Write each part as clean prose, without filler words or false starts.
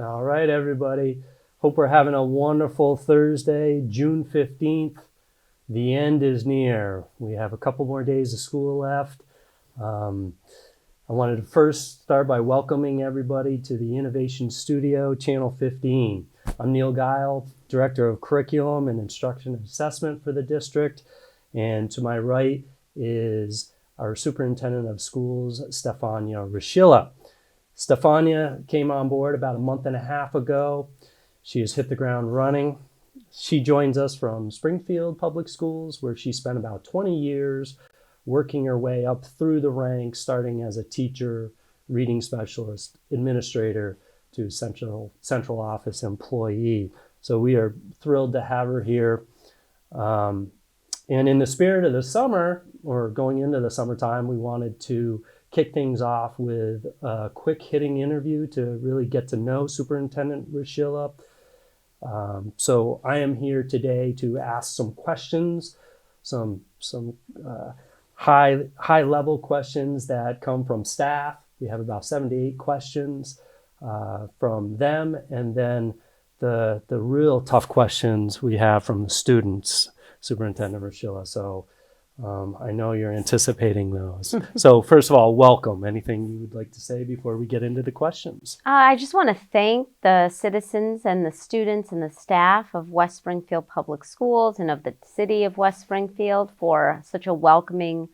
All right, everybody. Hope we're having a wonderful Thursday, June 15th. The end is near. We have a couple more days of school left. I wanted to first start by welcoming everybody to the Innovation Studio, Channel 15. I'm Neil Gile, Director of Curriculum and Instruction and Assessment for the district. And to my right is our Superintendent of Schools, Stefania Raschilla. Stefania came on board about a month and a half ago. She has hit the ground running. She joins us from Springfield Public Schools, where she spent about 20 years working her way up through the ranks, starting as a teacher, reading specialist, administrator, to central office employee. So we are thrilled to have her here. And in the spirit of the summer, or going into the summertime, we wanted to kick things off with a quick hitting interview to really get to know Superintendent Raschilla. So I am here today to ask some questions, some high level questions that come from staff. We have about 7 to 8 questions from them, and then the real tough questions we have from the students, Superintendent Raschilla. So I know you're anticipating those. So first of all, welcome. Anything you would like to say before we get into the questions? I just want to thank the citizens and the students and the staff of West Springfield Public Schools and of the city of West Springfield for such a welcoming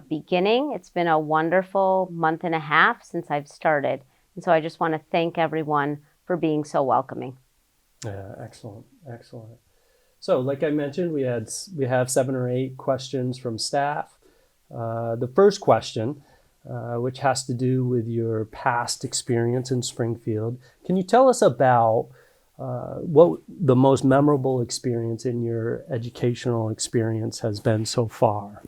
beginning. It's been a wonderful month and a half since I've started. And so I just want to thank everyone for being so welcoming. Yeah, excellent. So like I mentioned, we have 7 or 8 questions from staff. The first question, which has to do with your past experience in Springfield. Can you tell us about what the most memorable experience in your educational experience has been so far?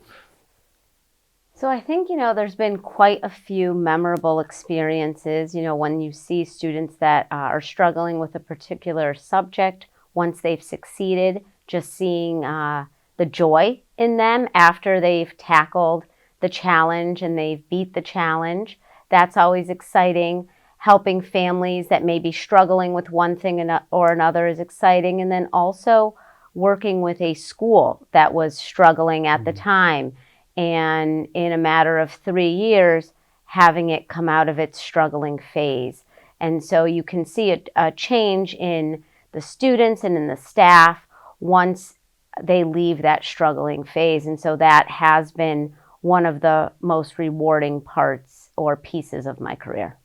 So I think, there's been quite a few memorable experiences, when you see students that are struggling with a particular subject. Once they've succeeded, just seeing the joy in them after they've tackled the challenge and they've beat the challenge. That's always exciting. Helping families that may be struggling with one thing or another is exciting. And then also working with a school that was struggling at the time. And in a matter of 3 years, having it come out of its struggling phase. And so you can see a change in the students and in the staff once they leave that struggling phase. And so that has been one of the most rewarding parts or pieces of my career.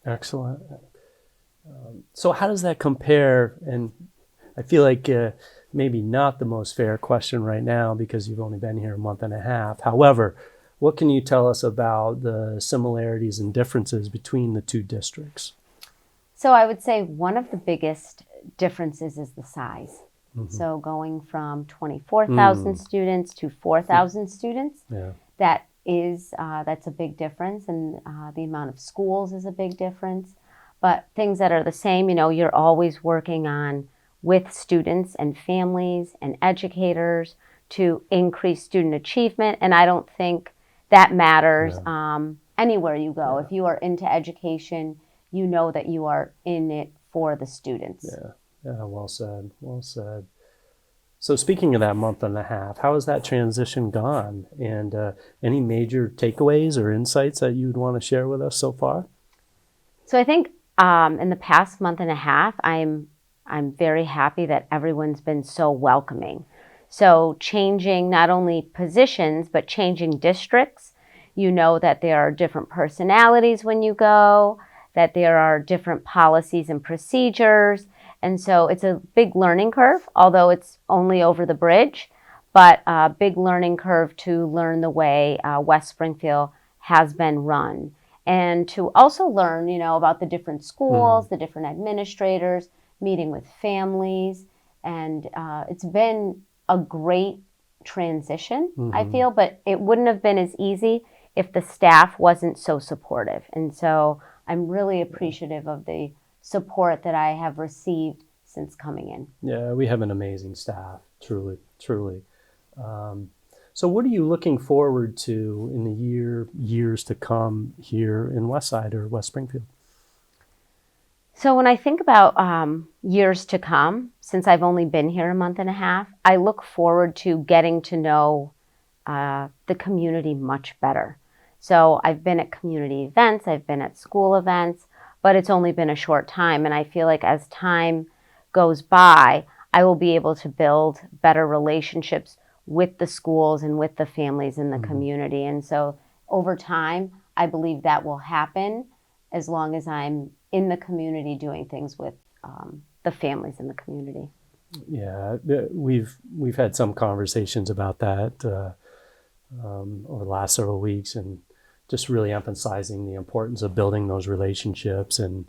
Excellent. So how does that compare? And I feel like maybe not the most fair question right now because you've only been here a month and a half. However, what can you tell us about the similarities and differences between the two districts? So I would say one of the biggest differences is the size. Mm-hmm. So going from 24,000 students to 4,000 students, that's a big difference. And the amount of schools is a big difference. But things that are the same, you're always working on with students and families and educators to increase student achievement. And I don't think that matters anywhere you go. Yeah. If you are into education, you know that you are in it for the students. Yeah, well said. So speaking of that month and a half, how has that transition gone? And any major takeaways or insights that you'd want to share with us so far? So I think in the past month and a half, I'm very happy that everyone's been so welcoming. So changing not only positions, but changing districts. You know that there are different personalities when you go, that there are different policies and procedures. And so it's a big learning curve, although it's only over the bridge, but a big learning curve to learn the way West Springfield has been run. And to also learn, about the different schools, the different administrators, meeting with families. And it's been a great transition, I feel, but it wouldn't have been as easy if the staff wasn't so supportive. And so I'm really appreciative of the support that I have received since coming in. Yeah, we have an amazing staff, truly. So what are you looking forward to in the years to come here in Westside or West Springfield? So when I think about years to come, since I've only been here a month and a half, I look forward to getting to know the community much better. So I've been at community events, I've been at school events, but it's only been a short time. And I feel like as time goes by, I will be able to build better relationships with the schools and with the families in the community. And so over time, I believe that will happen as long as I'm in the community doing things with the families in the community. Yeah, we've had some conversations about that over the last several weeks, and just really emphasizing the importance of building those relationships and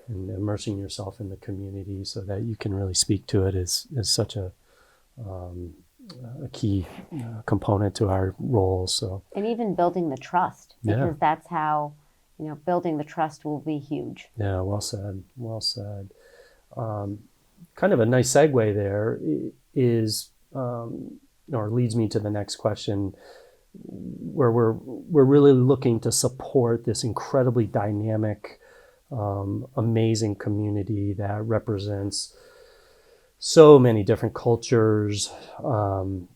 immersing yourself in the community so that you can really speak to it is such a key component to our role. So, and even building the trust, because that's how, building the trust will be huge. Yeah, well said. Well said. Kind of a nice segue there is, or leads me to the next question, where we're really looking to support this incredibly dynamic, amazing community that represents so many different cultures and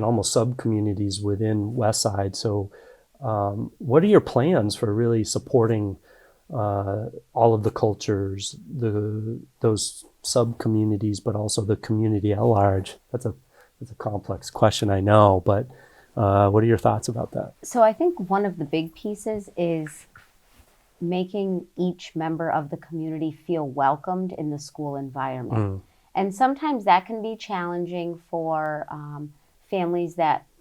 almost sub-communities within Westside. So what are your plans for really supporting all of the cultures, those sub-communities, but also the community at large? That's a complex question, I know, but what are your thoughts about that? So I think one of the big pieces is making each member of the community feel welcomed in the school environment. And sometimes that can be challenging for families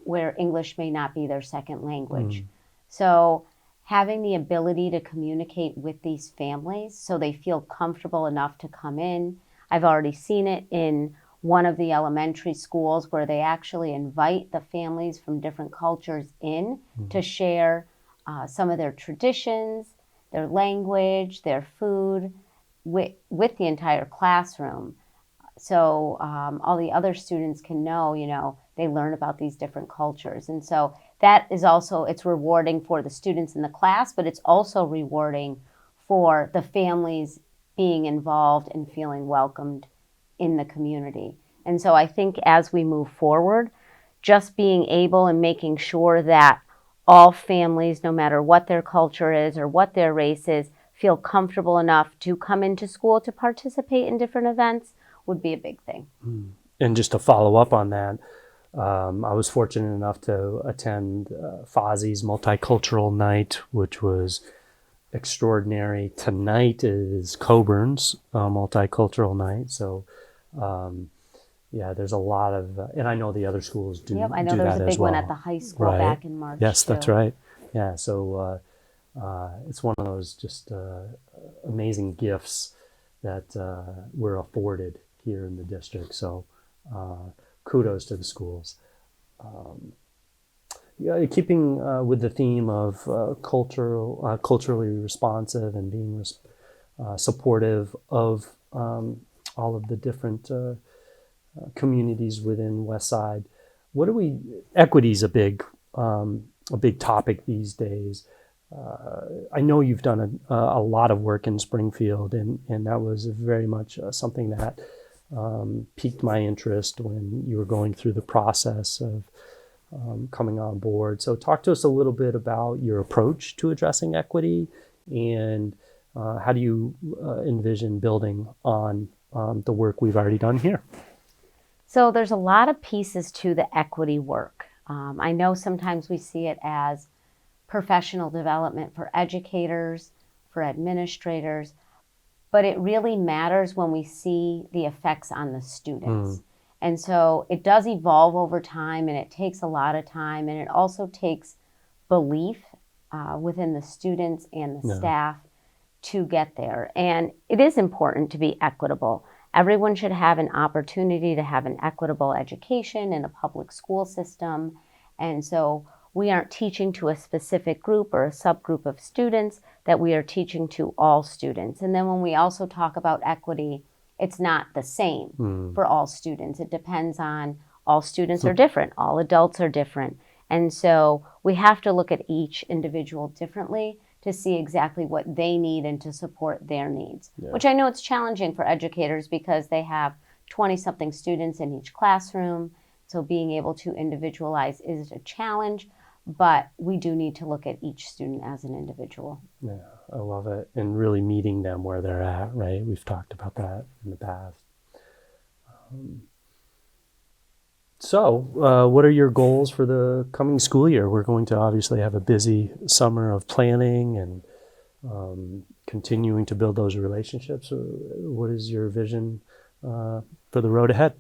where English may not be their second language. So having the ability to communicate with these families so they feel comfortable enough to come in. I've already seen it in one of the elementary schools where they actually invite the families from different cultures in to share some of their traditions, their language, their food with the entire classroom. So all the other students can know, they learn about these different cultures. And so that is also, it's rewarding for the students in the class, but it's also rewarding for the families being involved and feeling welcomed in the community. And so I think as we move forward, just being able and making sure that all families, no matter what their culture is or what their race is, feel comfortable enough to come into school to participate in different events would be a big thing. And just to follow up on that, I was fortunate enough to attend Fozzie's Multicultural Night, which was extraordinary. Tonight is Coburn's Multicultural Night. So, there's a lot of, and I know the other schools do. Yep, I know there was a big one at the high school back in March. Yes, too. That's right. Yeah, so it's one of those just amazing gifts that we're afforded here in the district. So kudos to the schools. Keeping with the theme of culturally responsive and being supportive of all of the different communities within Westside. Equity is a big topic these days. I know you've done a lot of work in Springfield, and that was very much something that piqued my interest when you were going through the process of coming on board. So talk to us a little bit about your approach to addressing equity, and how do you envision building on the work we've already done here? So there's a lot of pieces to the equity work. I know sometimes we see it as professional development for educators, for administrators, but it really matters when we see the effects on the students. And so it does evolve over time, and it takes a lot of time, and it also takes belief within the students and the staff to get there. And it is important to be equitable. Everyone should have an opportunity to have an equitable education in a public school system. And so we aren't teaching to a specific group or a subgroup of students, that we are teaching to all students. And then when we also talk about equity, it's not the same for all students. It depends on, all students are different, all adults are different. And so we have to look at each individual differently to see exactly what they need and to support their needs, Yeah. which I know it's challenging for educators because they have 20-something students in each classroom. So being able to individualize is a challenge, but we do need to look at each student as an individual. Yeah, I love it. And really meeting them where they're at, right? We've talked about that in the past. So, what are your goals for the coming school year? We're going to obviously have a busy summer of planning and continuing to build those relationships. What is your vision for the road ahead?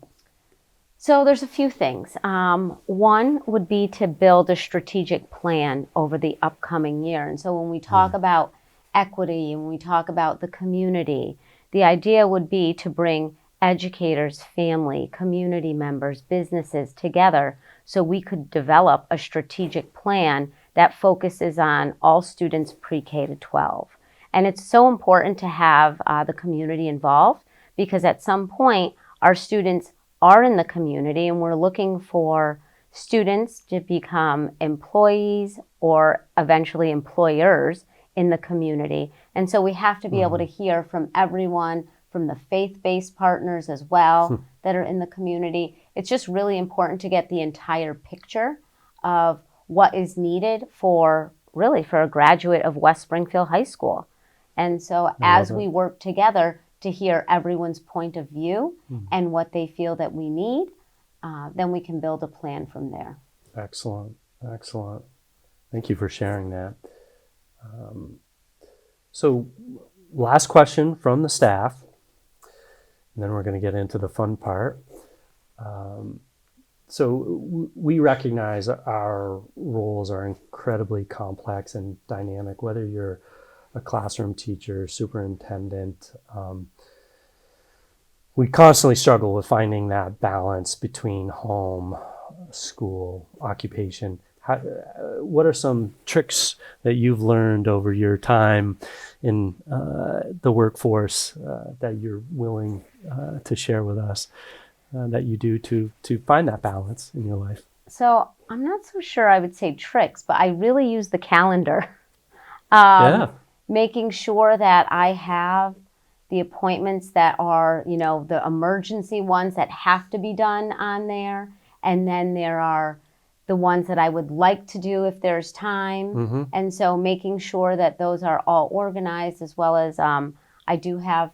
So there's a few things. One would be to build a strategic plan over the upcoming year. And so when we talk about equity and when we talk about the community, the idea would be to bring educators, family, community members, businesses together so we could develop a strategic plan that focuses on all students pre-K to 12. And it's so important to have the community involved because at some point our students are in the community and we're looking for students to become employees or eventually employers in the community. And so we have to be able to hear from everyone, from the faith-based partners as well that are in the community. It's just really important to get the entire picture of what is needed for a graduate of West Springfield High School. And so as we work together to hear everyone's point of view and what they feel that we need, then we can build a plan from there. Excellent. Thank you for sharing that. So last question from the staff, and then we're going to get into the fun part. So we recognize our roles are incredibly complex and dynamic, whether you're a classroom teacher, superintendent. We constantly struggle with finding that balance between home, school, occupation. What are some tricks that you've learned over your time in the workforce that you're willing to share with us that you do to find that balance in your life? So I'm not so sure I would say tricks, but I really use the calendar. Making sure that I have the appointments that are, the emergency ones that have to be done on there. And then there are the ones that I would like to do if there's time. And so making sure that those are all organized, as well as I do have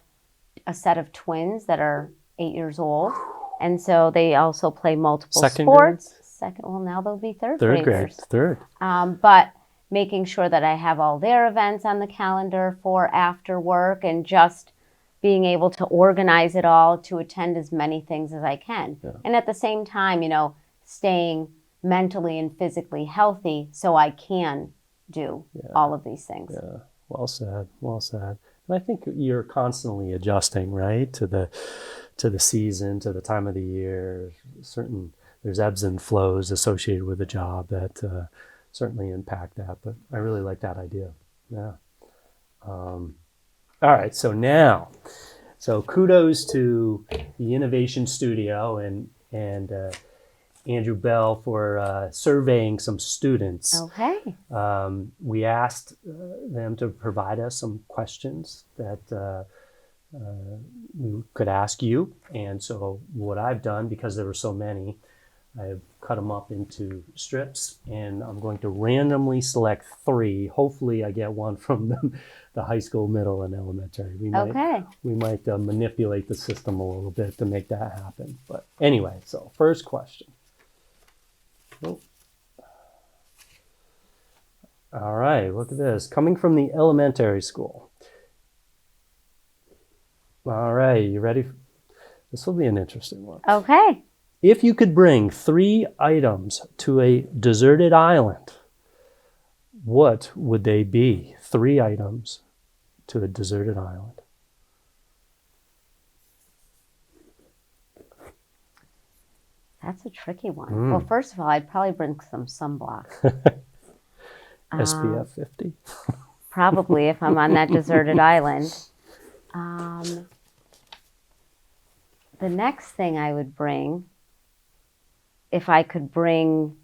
a set of twins that are 8 years old. And so they also play multiple sports. Well, now they'll be third graders. But making sure that I have all their events on the calendar for after work and just being able to organize it all to attend as many things as I can. And at the same time, staying mentally and physically healthy so I can do all of these things. Yeah, well said. And I think you're constantly adjusting, right, to the season, to the time of the year. There's ebbs and flows associated with the job that certainly impact that, but I really like that idea. Yeah. All right, so kudos to the Innovation Studio and Andrew Bell for surveying some students. Okay. We asked them to provide us some questions that we could ask you, and so what I've done, because there were so many, I've cut them up into strips, and I'm going to randomly select 3. Hopefully I get one from the high school, middle, and elementary. We might manipulate the system a little bit to make that happen. But anyway, so first question. All right, look at this. Coming from the elementary school. All right, you ready? This will be an interesting one. Okay. If you could bring 3 items to a deserted island, what would they be? 3 items to a deserted island. That's a tricky one. Well, first of all, I'd probably bring some sunblock. SPF 50? Probably, if I'm on that deserted island. The next thing I would bring, if I could bring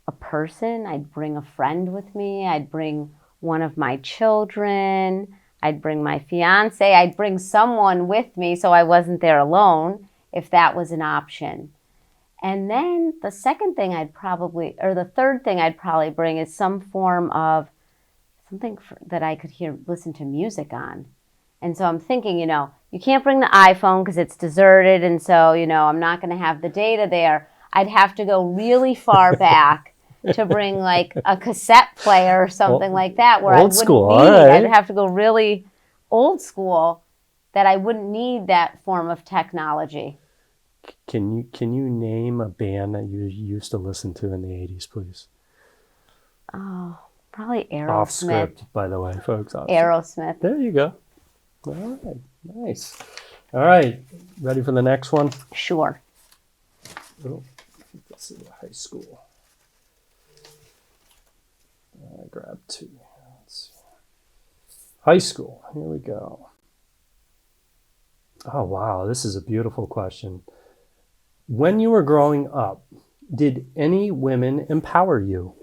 a person, I'd bring a friend with me. I'd bring one of my children. I'd bring my fiance. I'd bring someone with me so I wasn't there alone if that was an option. And then the third thing I'd probably bring is some form of something that I could listen to music on. And so I'm thinking, you can't bring the iPhone because it's deserted. And so, I'm not going to have the data there. I'd have to go really far back to bring like a cassette player or something like that where I wouldn't I'd have to go really old school that I wouldn't need that form of technology. Can you name a band that you used to listen to in the 80s, please? Oh, probably Aerosmith. Off script, by the way, folks. Aerosmith. There you go. All right. Nice. All right. Ready for the next one? Sure. Oh, this is high school. I grabbed 2. Let's see. High school. Here we go. Oh, wow. This is a beautiful question. When you were growing up, did any women empower you?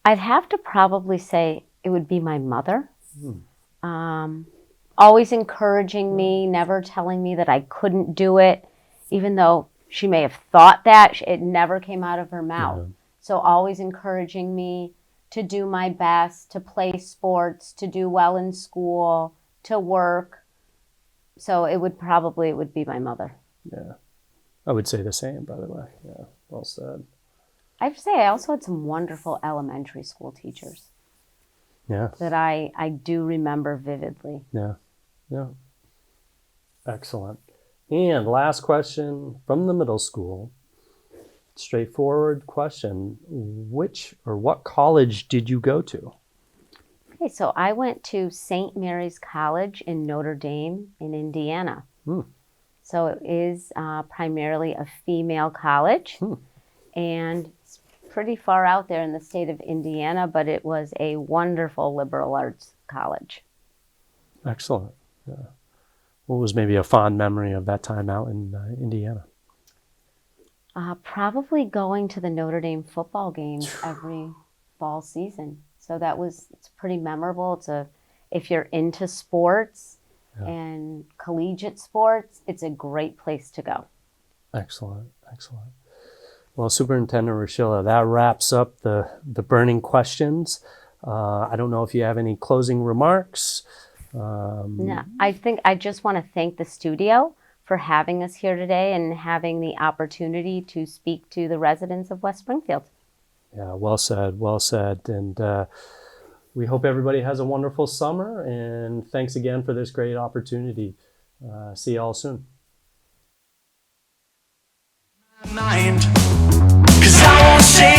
I'd have to probably say it would be my mother. Always encouraging me, never telling me that I couldn't do it, even though she may have thought that. It never came out of her mouth. Yeah. So always encouraging me to do my best, to play sports, to do well in school, to work. So it would be my mother. Yeah. I would say the same, by the way. Yeah, well said. I have to say, I also had some wonderful elementary school teachers. Yeah. That I do remember vividly. Yeah. Yeah. Excellent. And last question from the middle school. Straightforward question. Which or what college did you go to? Okay, so I went to St. Mary's College in Notre Dame in Indiana. So it is primarily a female college. And it's pretty far out there in the state of Indiana, but it was a wonderful liberal arts college. Excellent. Yeah. What was maybe a fond memory of that time out in Indiana? Probably going to the Notre Dame football games every fall season. So it's pretty memorable. If you're into sports and collegiate sports, it's a great place to go. Excellent. Excellent. Well, Superintendent Raschilla, that wraps up the burning questions. I don't know if you have any closing remarks. No, I think I just want to thank the studio for having us here today and having the opportunity to speak to the residents of West Springfield. Yeah, well said, well said. And we hope everybody has a wonderful summer. And thanks again for this great opportunity. See you all soon. Mind, 'cause I won't say